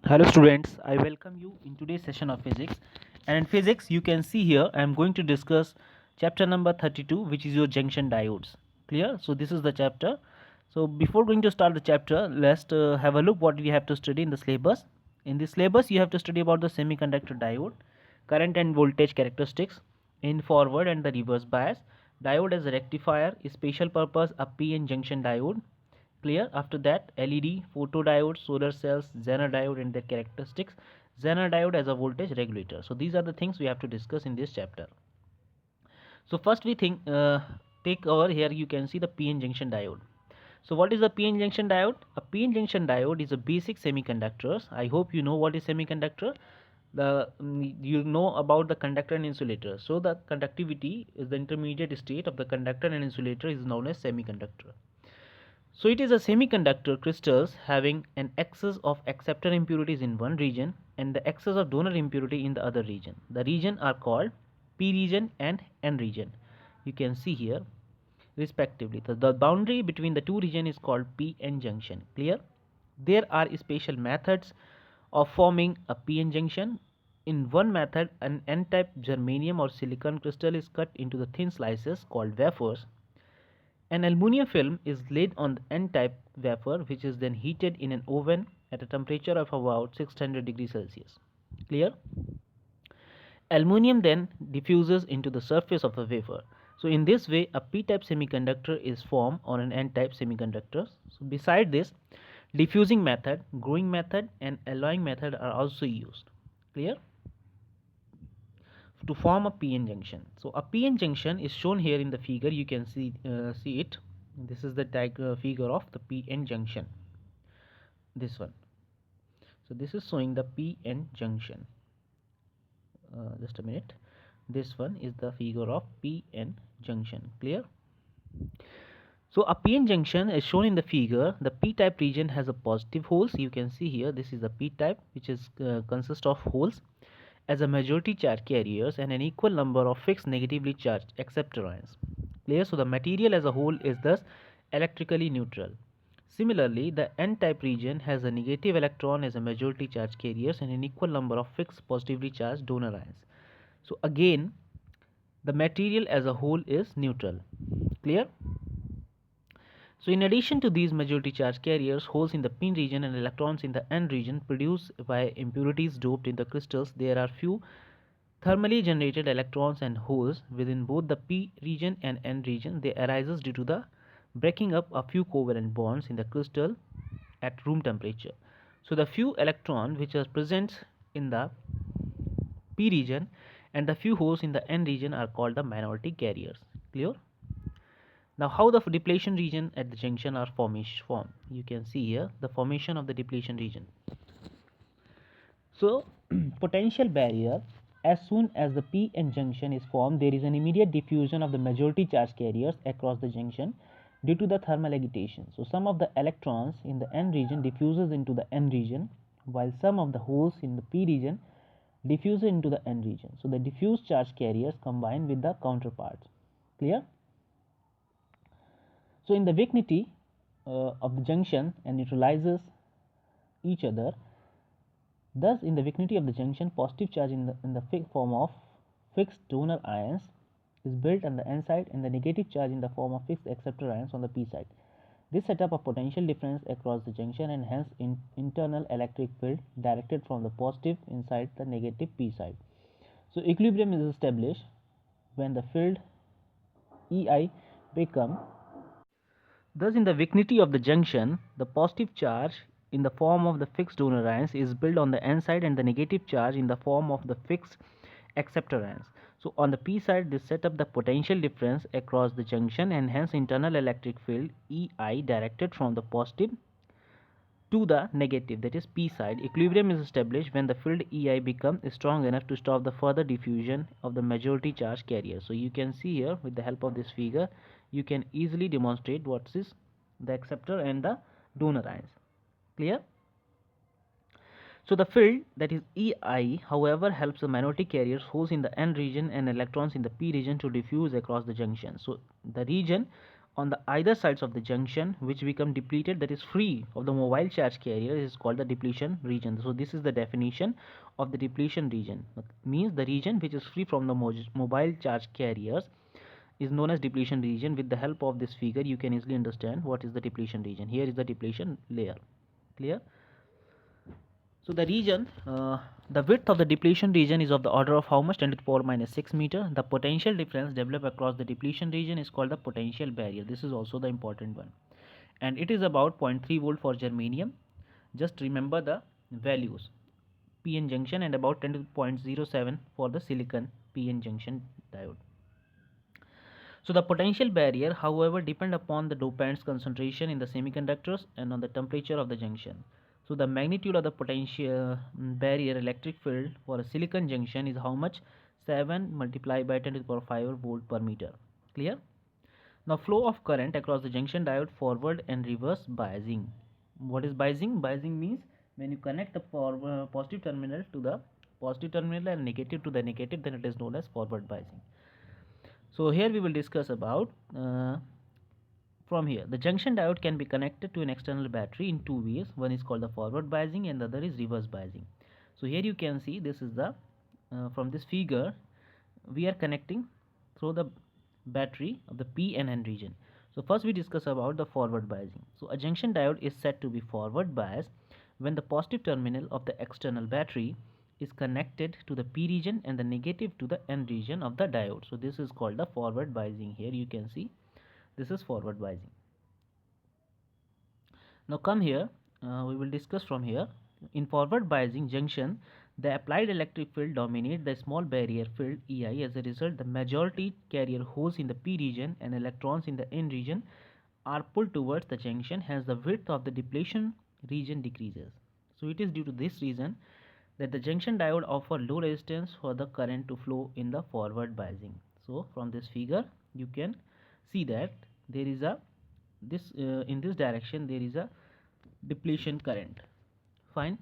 Hello students, I welcome you in today's session of physics. And in physics, you can see here I am going to discuss chapter number 32, which is your junction diodes. Clear? So this is the chapter. So before going to start the chapter, let's have a look what we have to study in the syllabus. In the syllabus, you have to study about the semiconductor diode, current and voltage characteristics, in forward and the reverse bias, diode as a rectifier, special purpose, a p-n junction diode. Clear? After that, LED, photodiode, solar cells, Zener diode and their characteristics, Zener diode as a voltage regulator. So these are the things we have to discuss in this chapter. So first we take over here, you can see the PN junction diode. So what is the PN junction diode? A PN junction diode is a basic semiconductors. I hope you know what is semiconductor. You know about the conductor and insulator. So the conductivity is the intermediate state of the conductor and insulator is known as semiconductor. So it is a semiconductor crystals having an excess of acceptor impurities in one region and the excess of donor impurity in the other region. The region are called P region and N region. You can see here respectively. The boundary between the two regions is called P-N junction. Clear? There are special methods of forming a P-N junction. In one method, an N-type germanium or silicon crystal is cut into the thin slices called wafers. An aluminum film is laid on the N-type wafer, which is then heated in an oven at a temperature of about 600 degrees Celsius. Clear? Aluminium then diffuses into the surface of the wafer. So in this way, a p-type semiconductor is formed on an n-type semiconductor. So beside this, diffusing method, growing method and alloying method are also used. Clear? To form a p-n junction. So a p-n junction is shown here in the figure. You can see it. This is the figure of the p-n junction. This one. So this is showing the p-n junction. Just a minute. This one is the figure of p-n junction. Clear? So a p-n junction is shown in the figure. The p-type region has a positive holes. You can see here this is the p-type, which is consists of holes as a majority charge carriers and an equal number of fixed negatively charged acceptor ions. Clear? So the material as a whole is thus electrically neutral. Similarly, the n-type region has a negative electron as a majority charge carriers and an equal number of fixed positively charged donor ions. So again, the material as a whole is neutral. Clear? So in addition to these majority charge carriers, holes in the p region and electrons in the n region produced by impurities doped in the crystals, there are few thermally generated electrons and holes within both the p region and n region. They arises due to the breaking up a few covalent bonds in the crystal at room temperature. So the few electrons which are present in the p region and the few holes in the n region are called the minority carriers. Clear? Now how the depletion region at the junction are formed? You can see here the formation of the depletion region. So potential barrier, as soon as the p-n junction is formed, there is an immediate diffusion of the majority charge carriers across the junction due to the thermal agitation. So some of the electrons in the n region diffuses into the n region, while some of the holes in the p region diffuse into the n region. So the diffused charge carriers combine with the counterparts. Clear? So in the vicinity of the junction and neutralizes each other. Thus, in the vicinity of the junction, positive charge in the form of fixed donor ions is built on the n side and the negative charge in the form of fixed acceptor ions on the p side. This set up a potential difference across the junction and hence internal electric field directed from the positive inside the negative p side. So equilibrium is established when the field EI become. Thus, in the vicinity of the junction, the positive charge in the form of the fixed donor ions is built on the n side and the negative charge in the form of the fixed acceptor ions. So on the p side, this set up the potential difference across the junction and hence internal electric field EI directed from the positive to the negative, that is p side. Equilibrium is established when the field EI becomes strong enough to stop the further diffusion of the majority charge carrier. So you can see here with the help of this figure, you can easily demonstrate what is the acceptor and the donor ions. Clear? So the field, that is EI, however, helps the minority carriers holes in the n region and electrons in the p region to diffuse across the junction. So the region on the either sides of the junction which become depleted, that is free of the mobile charge carrier, is called the depletion region. So this is the definition of the depletion region. Means the region which is free from the mobile charge carriers is known as depletion region. With the help of this figure you can easily understand what is the depletion region. Here is the depletion layer. Clear? So the region, the width of the depletion region is of the order of how much? 10 to the power minus 6 meter. The potential difference developed across the depletion region is called the potential barrier. This is also the important one. And it is about 0.3 volt for germanium. Just remember the values. PN junction, and about 10 to the 0.07 for the silicon PN junction diode. So the potential barrier, however, depend upon the dopant's concentration in the semiconductors and on the temperature of the junction. So the magnitude of the potential barrier electric field for a silicon junction is how much? 7 multiplied by 10 to the power 5 volt per meter. Clear? Now flow of current across the junction diode, forward and reverse biasing. What is biasing? Biasing means when you connect the positive terminal to the positive terminal and negative to the negative, then it is known as forward biasing. So here we will discuss about from here. The junction diode can be connected to an external battery in two ways. One is called the forward biasing and the other is reverse biasing. So here you can see this is the from this figure we are connecting through the battery of the P and N region. So first we discuss about the forward biasing. So a junction diode is said to be forward biased when the positive terminal of the external battery is connected to the P region and the negative to the N region of the diode. So this is called the forward biasing. Here you can see this is forward biasing. Now come here, we will discuss from here. In forward biasing junction, the applied electric field dominates the small barrier field EI. As a result, the majority carrier holes in the P region and electrons in the N region are pulled towards the junction, hence the width of the depletion region decreases. So it is due to this reason that the junction diode offer low resistance for the current to flow in the forward biasing. So from this figure you can see that there is a in this direction there is a depletion current. Fine.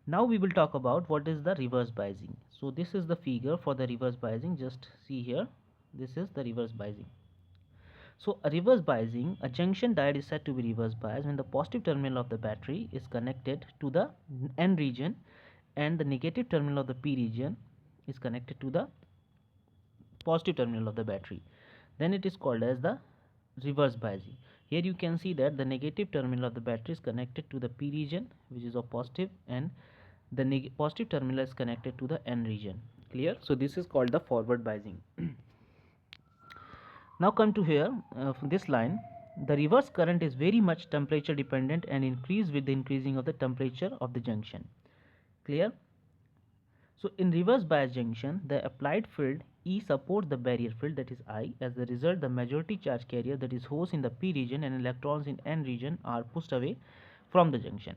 Now we will talk about what is the reverse biasing. So this is the figure for the reverse biasing. Just see here, this is the reverse biasing. So a reverse biasing, a junction diode is said to be reverse biased when the positive terminal of the battery is connected to the N region and the negative terminal of the P region is connected to the positive terminal of the battery. Then it is called as the reverse biasing. Here you can see that the negative terminal of the battery is connected to the P region, which is of positive, and the positive terminal is connected to the N region. Clear? So this is called the forward biasing. Now come to here, from this line, the reverse current is very much temperature dependent and increase with the increasing of the temperature of the junction. Clear? So in reverse bias junction, the applied field E supports the barrier field, that is I. As a result, the majority charge carrier, that is holes in the P region and electrons in N region, are pushed away from the junction.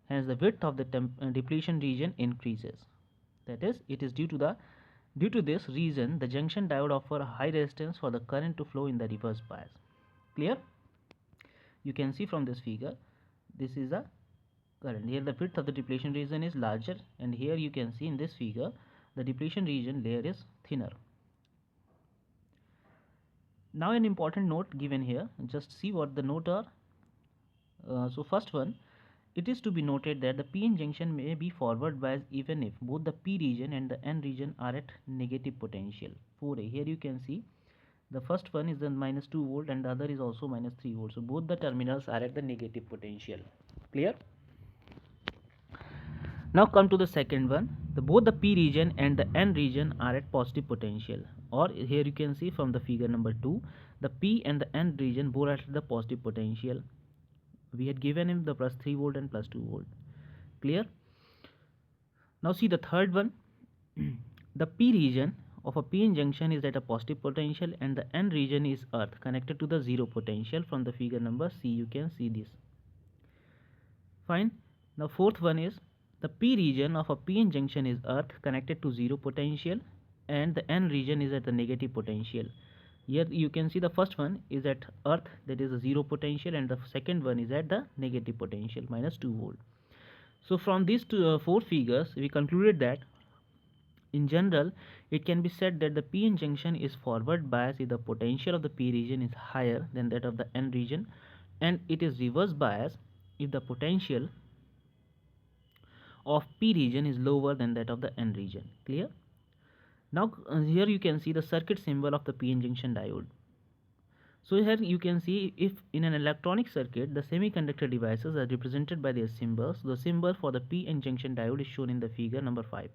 Hence the width of the depletion region increases. That is, it is due to this reason the junction diode offer a high resistance for the current to flow in the reverse bias. Clear? You can see from this figure, this is a current. Here the width of the depletion region is larger, and here you can see in this figure the depletion region layer is thinner. Now an important note given here, just see what the note are. So first one, it is to be noted that the PN junction may be forward biased even if both the P region and the N region are at negative potential. 4A. Here you can see the first one is the minus 2 volt and the other is also minus 3 volt. So both the terminals are at the negative potential. Clear? Now come to the second one. Both the P region and the N region are at positive potential. Or here you can see from the figure number 2, the P and the N region both are at the positive potential. We had given him the plus 3 volt and plus 2 volt. Clear? Now see the third one. The P region of a PN junction is at a positive potential and the N region is earth connected to the zero potential. From the figure number C you can see this. Fine. Now fourth one is the P region of a PN junction is earth connected to zero potential and the N region is at the negative potential. Here you can see the first one is at earth, that is a zero potential, and the second one is at the negative potential, minus 2 volt. So from these four figures we concluded that In general, it can be said that the p-n junction is forward biased if the potential of the p region is higher than that of the n region, and it is reverse biased if the potential of p region is lower than that of the n region. Clear? Now here you can see the circuit symbol of the p-n junction diode. So here you can see, if in an electronic circuit the semiconductor devices are represented by their symbols, the symbol for the p-n junction diode is shown in the figure number 5.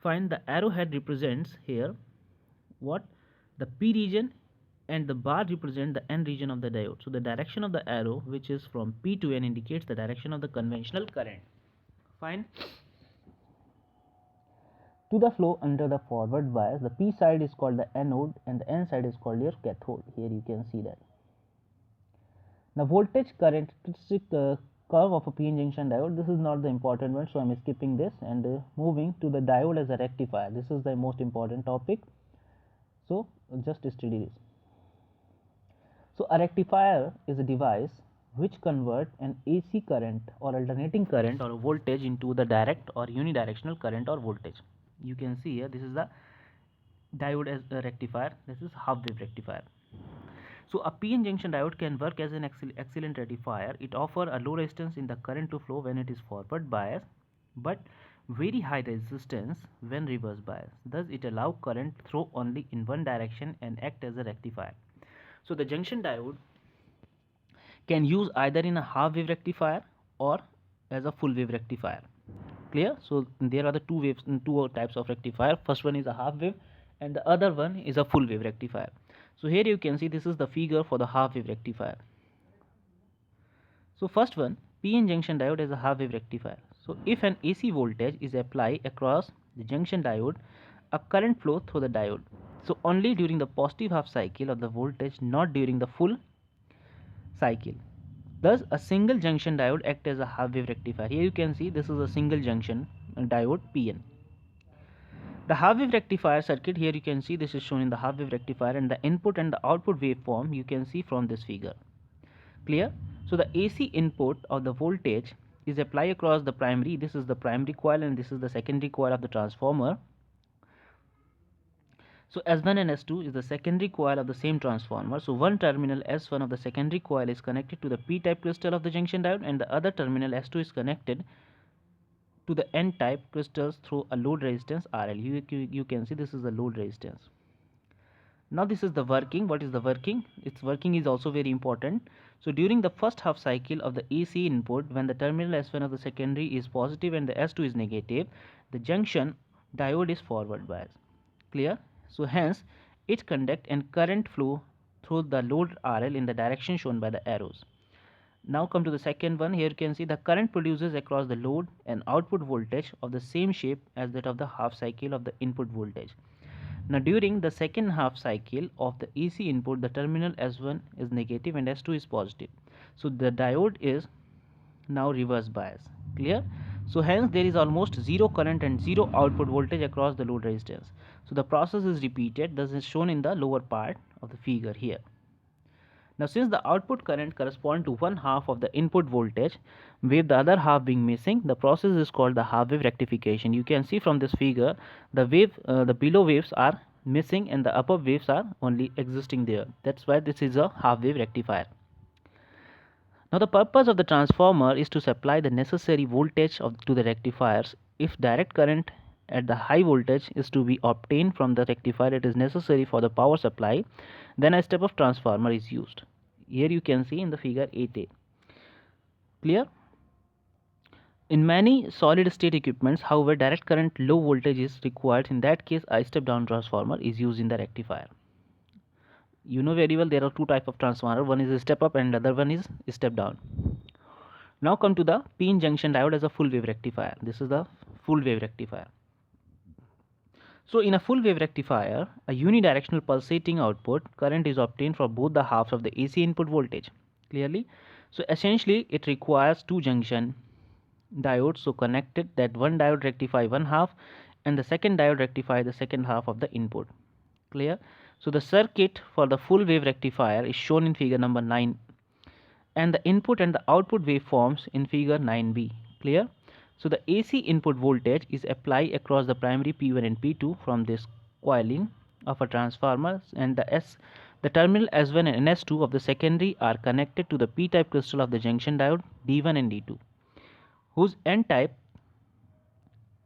Find the arrowhead represents here what? The p region, and the bar represent the n region of the diode. So the direction of the arrow, which is from p to n, indicates the direction of the conventional current. Fine. To the flow under the forward bias, the p side is called the anode and the n side is called your cathode. Here you can see that. Now voltage characteristic curve of a p-n junction diode, this is not the important one, so I am skipping this and moving to the diode as a rectifier. This is the most important topic, so just study this. So a rectifier is a device which converts an AC current or alternating current or voltage into the direct or unidirectional current or voltage. You can see here, this is the diode as a rectifier, this is half wave rectifier. So a p-n junction diode can work as an excellent rectifier. It offers a low resistance in the current to flow when it is forward biased, but very high resistance when reverse biased. Thus it allows current flow only in one direction and act as a rectifier. So the junction diode can use either in a half wave rectifier or as a full wave rectifier. Clear? So there are the two types of rectifier. First one is a half wave and the other one is a full wave rectifier. So here you can see, this is the figure for the half wave rectifier. So first one, p-n junction diode is a half wave rectifier. So if an AC voltage is applied across the junction diode, a current flow through the diode. So only during the positive half cycle of the voltage, not during the full cycle. Thus a single junction diode acts as a half wave rectifier. Here you can see, this is a single junction diode p-n. The half wave rectifier circuit, here you can see, this is shown in the half wave rectifier, and the input and the output waveform you can see from this figure. Clear? So the AC input of the voltage is applied across the primary, this is the primary coil and this is the secondary coil of the transformer. So S1 and S2 is the secondary coil of the same transformer. So one terminal S1 of the secondary coil is connected to the p-type crystal of the junction diode, and the other terminal S2 is connected to the n-type crystals through a load resistance RL. You can see, this is the load resistance. Now this is the working. What is the working? Its working is also very important. So during the first half cycle of the AC input, when the terminal S1 of the secondary is positive and the S2 is negative, the junction diode is forward biased. Clear? So hence it conduct and current flow through the load RL in the direction shown by the arrows. Now come to the second one. Here you can see the current produces across the load and output voltage of the same shape as that of the half cycle of the input voltage. Now during the second half cycle of the AC input, the terminal S1 is negative and S2 is positive. So the diode is now reverse bias. Clear? So hence there is almost zero current and zero output voltage across the load resistance. So the process is repeated. This is shown in the lower part of the figure here. Now since the output current corresponds to one half of the input voltage, with the other half being missing, the process is called the half wave rectification. You can see from this figure, the below waves are missing and the upper waves are only existing there. That's why this is a half wave rectifier. Now the purpose of the transformer is to supply the necessary voltage to the rectifiers. If direct current at the high voltage is to be obtained from the rectifier, it is necessary for the power supply, then a step of transformer is used. Here you can see in the figure 8a. Clear? In many solid state equipments, however, direct current low voltage is required. In that case, a step down transformer is used in the rectifier. You know very well there are two types of transformer. One is a step up and the other one is step down. Now come to the p-n junction diode as a full wave rectifier. This is the full wave rectifier. So in a full wave rectifier, a unidirectional pulsating output current is obtained from both the halves of the AC input voltage. Clearly? So essentially it requires two junction diodes so connected that one diode rectify one half and the second diode rectify the second half of the input. Clear? So the circuit for the full wave rectifier is shown in figure number 9 and the input and the output waveforms in figure 9b. Clear? So the AC input voltage is applied across the primary P1 and P2 from this coiling of a transformer, and the terminal S1 and S2 of the secondary are connected to the P-type crystal of the junction diode D1 and D2, whose N-type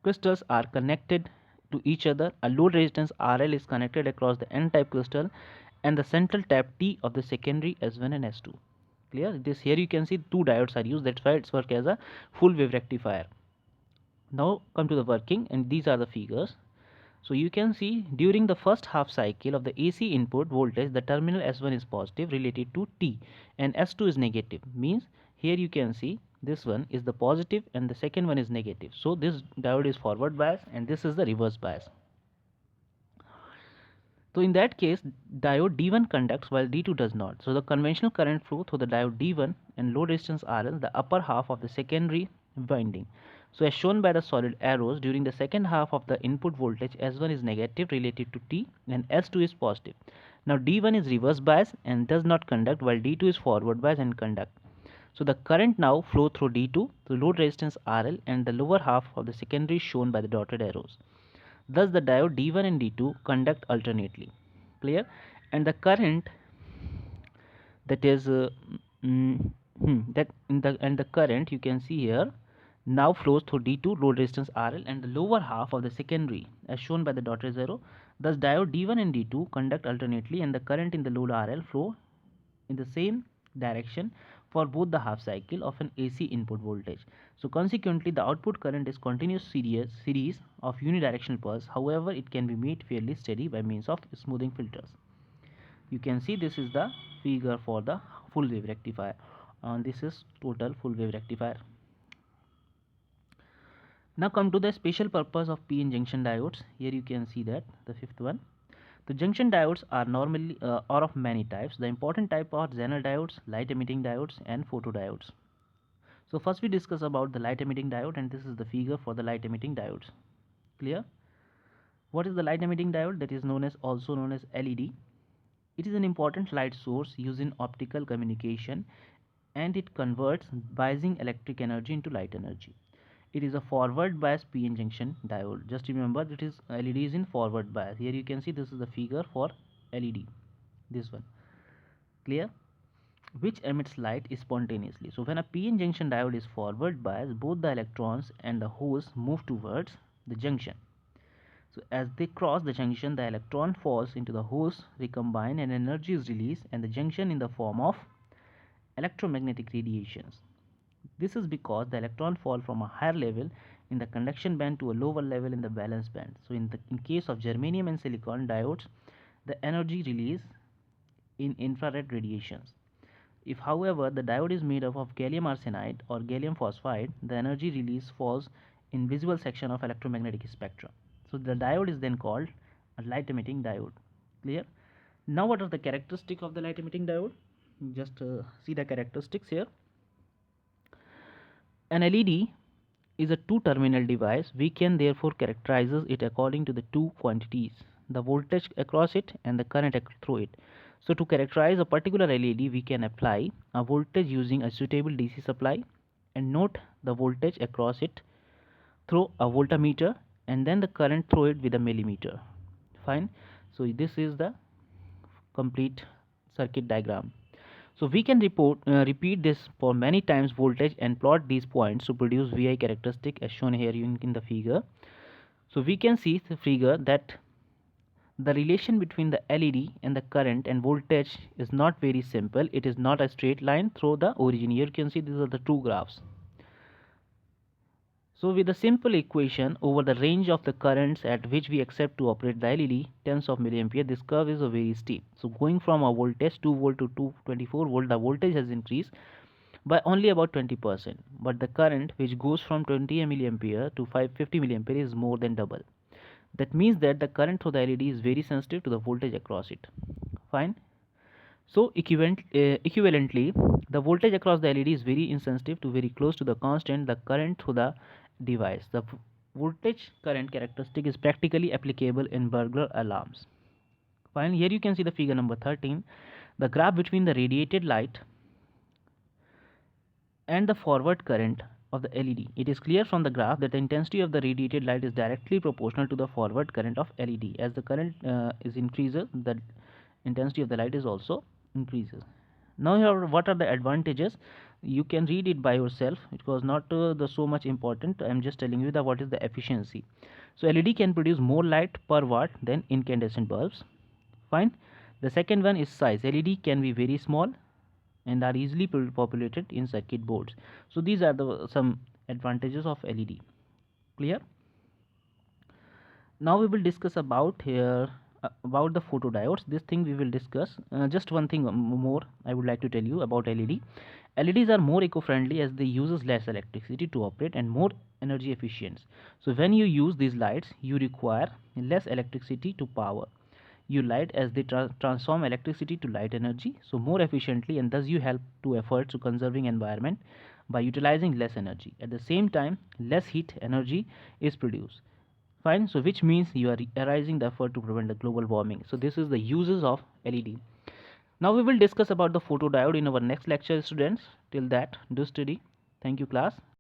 crystals are connected to each other. A load resistance RL is connected across the N-type crystal and the central tap T of the secondary S1 and S2. Clear? This here you can see two diodes are used. That's why it's work as a full wave rectifier. Now come to the working, and these are the figures. So you can see during the first half cycle of the AC input voltage, the terminal S1 is positive related to T and S2 is negative. Means here you can see this one is the positive and the second one is negative. So this diode is forward bias and this is the reverse bias. So in that case, diode D1 conducts while D2 does not. So the conventional current flow through the diode D1 and load resistance RL, the upper half of the secondary winding. So as shown by the solid arrows, during the second half of the input voltage, S1 is negative related to T and S2 is positive. Now D1 is reverse bias and does not conduct, while D2 is forward bias and conduct. So the current now flow through D2, the load resistance RL, and the lower half of the secondary shown by the dotted arrows. Thus the diode D1 and D2 conduct alternately. Clear? And the current that is that in the current you can see here now flows through D2 load resistance RL and the lower half of the secondary as shown by the dotted arrow. Thus diode D1 and D2 conduct alternately and the current in the load RL flow in the same direction for both the half cycle of an AC input voltage. So consequently the output current is continuous series of unidirectional pulse. However, it can be made fairly steady by means of smoothing filters. You can see this is the figure for the full wave rectifier, and this is total full wave rectifier. Now come to the special purpose of PN junction diodes. Here you can see that the fifth one. The junction diodes are normally are of many types. The important type are Zener diodes, light emitting diodes, and photodiodes. So first we discuss about the light emitting diode, and this is the figure for the light emitting diodes. Clear? What is the light emitting diode? That is also known as LED. It is an important light source used in optical communication, and it converts biasing electric energy into light energy. It is a forward bias PN junction diode. Just remember that is LED is in forward bias. Here you can see this is the figure for LED. This one. Clear? Which emits light spontaneously. So when a PN junction diode is forward bias, both the electrons and the holes move towards the junction. So as they cross the junction, the electron falls into the holes, recombine, and energy is released, and the junction in the form of electromagnetic radiations. This is because the electron fall from a higher level in the conduction band to a lower level in the valence band. So in case of germanium and silicon diodes, the energy release in infrared radiations. If however the diode is made up of gallium arsenide or gallium phosphide, the energy release falls in visible section of electromagnetic spectrum. So the diode is then called a light emitting diode. Clear? Now what are the characteristics of the light emitting diode? Just see the characteristics here. An LED is a two-terminal device. We can therefore characterize it according to the two quantities, the voltage across it and the current through it. So to characterize a particular LED, we can apply a voltage using a suitable DC supply and note the voltage across it through a voltmeter and then the current through it with a millimeter. Fine. So this is the complete circuit diagram. So we can repeat this for many times voltage and plot these points to produce VI characteristic as shown here in the figure. So we can see the figure that the relation between the LED and the current and voltage is not very simple. It is not a straight line through the origin. Here you can see these are the two graphs. So with a simple equation over the range of the currents at which we accept to operate the LED, tens of milliampere, this curve is very steep. So going from a voltage 2 volt to 224 volt, the voltage has increased by only about 20%. But the current which goes from 20 milliampere to 550 milliampere is more than double. That means that the current through the LED is very sensitive to the voltage across it. Fine. So equivalently, the voltage across the LED is very insensitive to very close to the constant the current through the device. The voltage current characteristic is practically applicable in burglar alarms. Finally, here you can see the figure number 13. The graph between the radiated light and the forward current of the LED. It is clear from the graph that the intensity of the radiated light is directly proportional to the forward current of LED. As the current is increases, the intensity of the light is also increases. Now here, what are the advantages? You can read it by yourself. It was not the so much important. I am just telling you that what is the efficiency. So LED can produce more light per watt than incandescent bulbs. Fine. The second one is size. LED can be very small and are easily populated in circuit boards. So these are the some advantages of LED. Clear? Now we will discuss about here about the photodiodes. This thing we will discuss. Just one thing more I would like to tell you about LED. LEDs are more eco-friendly as they uses less electricity to operate and more energy efficient. So when you use these lights, you require less electricity to power you light as they transform electricity to light energy, so more efficiently, and thus you help to efforts to conserving environment by utilizing less energy. At the same time, less heat energy is produced. Fine. So which means you are arising the effort to prevent the global warming. So this is the uses of LED. Now we will discuss about the photodiode in our next lecture, students. Till that, do study. Thank you, class.